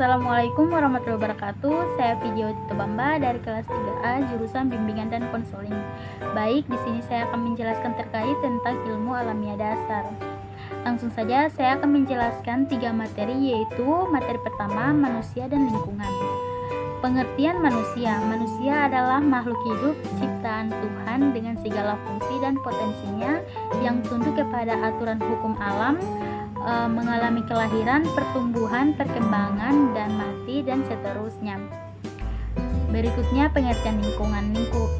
Assalamualaikum warahmatullahi wabarakatuh. Saya Video Tebamba dari kelas 3A jurusan Bimbingan dan Konseling. Baik, di sini saya akan menjelaskan terkait tentang ilmu alamiah dasar. Langsung saja saya akan menjelaskan 3 materi, yaitu materi pertama manusia dan lingkungan. Pengertian manusia. Manusia adalah makhluk hidup ciptaan Tuhan dengan segala fungsi dan potensinya yang tunduk kepada aturan hukum alam, mengalami kelahiran, pertumbuhan, perkembangan, dan mati, dan seterusnya. Berikutnya pengertian lingkungan.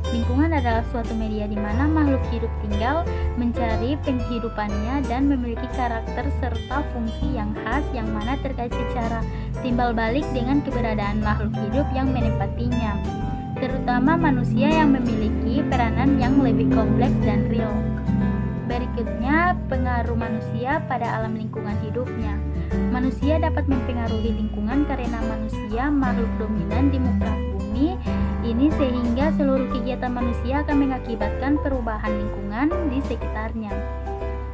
Lingkungan adalah suatu media di mana makhluk hidup tinggal, mencari penghidupannya, dan memiliki karakter serta fungsi yang khas yang mana terkait secara timbal balik dengan keberadaan makhluk hidup yang menempatinya, terutama manusia yang memiliki peranan yang lebih kompleks dan real. Berikutnya, pengaruh manusia pada alam lingkungan hidupnya. Manusia dapat mempengaruhi lingkungan karena manusia makhluk dominan di muka bumi ini, sehingga seluruh kegiatan manusia akan mengakibatkan perubahan lingkungan di sekitarnya.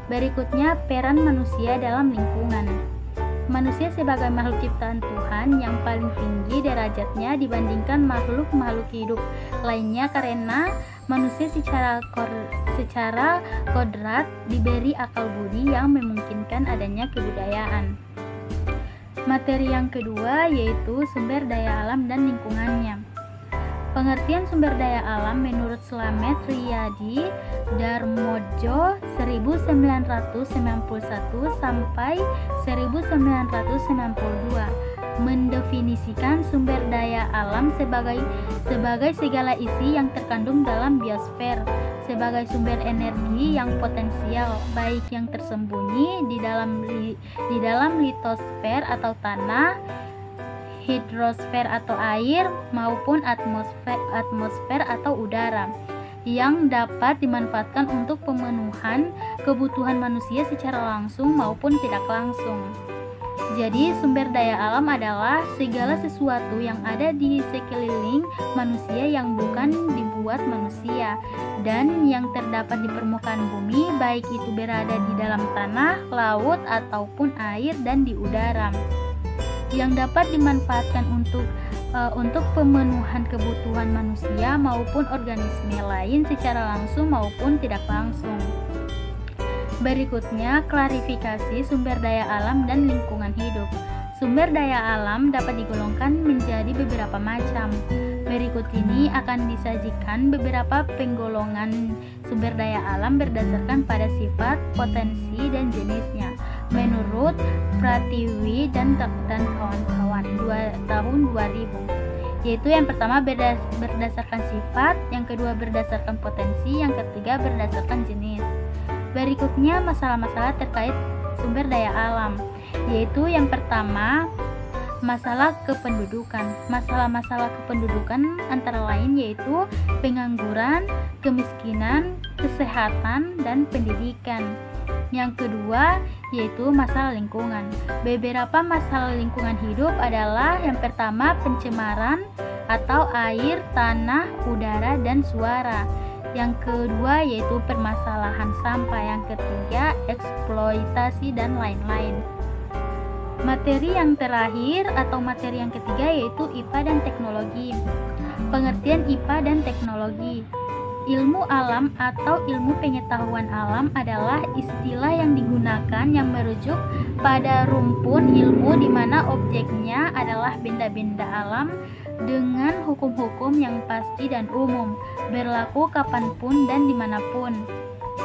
Berikutnya, peran manusia dalam lingkungan. Manusia sebagai makhluk ciptaan Tuhan yang paling tinggi derajatnya dibandingkan makhluk-makhluk hidup lainnya karena manusia secara kodrat diberi akal budi yang memungkinkan adanya kebudayaan. Materi yang kedua yaitu sumber daya alam dan lingkungannya. Pengertian sumber daya alam menurut Slamet Riyadi Darmodjo 1991 sampai 1992 mendefinisikan sumber daya alam sebagai segala isi yang terkandung dalam biosfer, sebagai sumber energi yang potensial, baik yang tersembunyi di dalam litosfer atau tanah, hidrosfer atau air, maupun atmosfer atau udara, yang dapat dimanfaatkan untuk pemenuhan kebutuhan manusia secara langsung maupun tidak langsung. Jadi, sumber daya alam adalah segala sesuatu yang ada di sekeliling manusia yang bukan dibuat manusia dan yang terdapat di permukaan bumi, baik itu berada di dalam tanah, laut, ataupun air dan di udara, yang dapat dimanfaatkan untuk pemenuhan kebutuhan manusia maupun organisme lain secara langsung maupun tidak langsung. Berikutnya, klarifikasi sumber daya alam dan lingkungan hidup. Sumber daya alam dapat digolongkan menjadi beberapa macam. Berikut ini akan disajikan beberapa penggolongan sumber daya alam berdasarkan pada sifat, potensi, dan jenisnya menurut Pratiwi dan kawan-kawan tahun 2000, yaitu yang pertama berdasarkan sifat, yang kedua berdasarkan potensi, yang ketiga berdasarkan jenis. Berikutnya masalah-masalah terkait sumber daya alam, yaitu yang pertama masalah kependudukan. Masalah-masalah kependudukan antara lain yaitu pengangguran, kemiskinan, kesehatan, dan pendidikan. Yang kedua yaitu masalah lingkungan. Beberapa masalah lingkungan hidup adalah yang pertama pencemaran atau air, tanah, udara, dan suara. Yang kedua yaitu permasalahan sampah. Yang ketiga eksploitasi dan lain-lain. Materi yang terakhir atau materi yang ketiga yaitu IPA dan teknologi. Pengertian IPA dan teknologi. Ilmu alam atau ilmu pengetahuan alam adalah istilah yang digunakan yang merujuk pada rumpun ilmu di mana objeknya adalah benda-benda alam dengan hukum-hukum yang pasti dan umum, berlaku kapanpun dan dimanapun.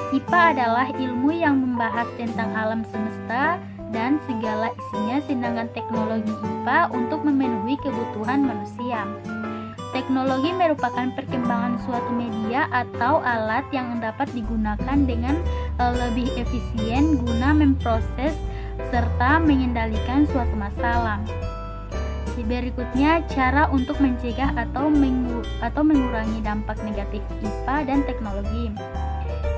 IPA adalah ilmu yang membahas tentang alam semesta dan segala isinya, sedangkan teknologi IPA untuk memenuhi kebutuhan manusia. Teknologi merupakan perkembangan suatu media atau alat yang dapat digunakan dengan lebih efisien guna memproses serta mengendalikan suatu masalah. Berikutnya, cara untuk mencegah atau mengurangi dampak negatif IPA dan teknologi.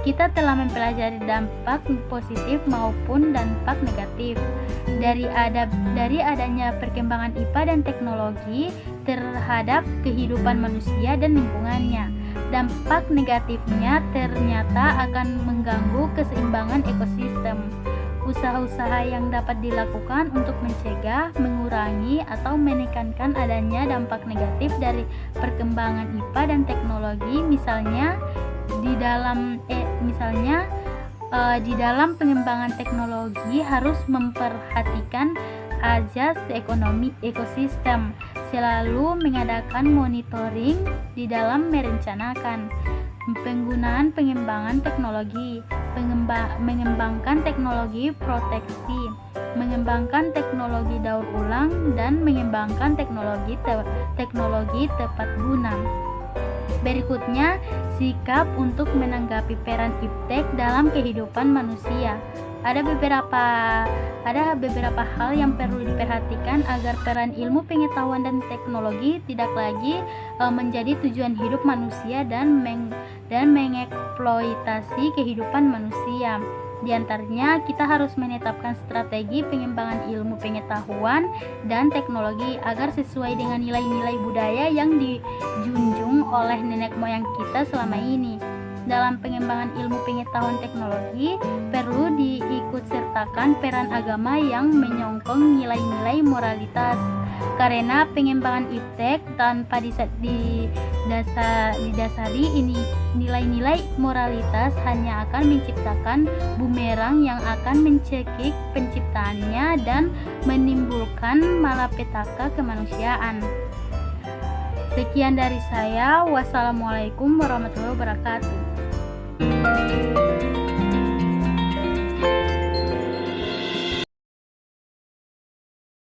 Kita telah mempelajari dampak positif maupun dampak negatif dari adanya perkembangan IPA dan teknologi terhadap kehidupan manusia dan lingkungannya. Dampak negatifnya ternyata akan mengganggu keseimbangan ekosistem, Usaha-usaha yang dapat dilakukan untuk mencegah, mengurangi, atau menekankan adanya dampak negatif dari perkembangan IPA dan teknologi, misalnya di dalam pengembangan teknologi harus memperhatikan azas ekonomi ekosistem, selalu mengadakan monitoring di dalam merencanakan penggunaan pengembangan teknologi, mengembangkan teknologi proteksi, mengembangkan teknologi daur ulang, dan mengembangkan teknologi tepat guna. Berikutnya, sikap untuk menanggapi peran iptek dalam kehidupan manusia. Ada beberapa hal yang perlu diperhatikan agar peran ilmu pengetahuan dan teknologi tidak lagi menjadi tujuan hidup manusia dan mengeksploitasi kehidupan manusia. Di antaranya, kita harus menetapkan strategi pengembangan ilmu pengetahuan dan teknologi agar sesuai dengan nilai-nilai budaya yang dijunjung oleh nenek moyang kita selama ini. Dalam pengembangan ilmu pengetahuan teknologi, perlu diikutsertakan peran agama yang menyokong nilai-nilai moralitas. Karena pengembangan iptek tanpa didasari ini nilai-nilai moralitas hanya akan menciptakan bumerang yang akan mencekik penciptaannya dan menimbulkan malapetaka kemanusiaan. Sekian dari saya. Wassalamualaikum warahmatullahi wabarakatuh.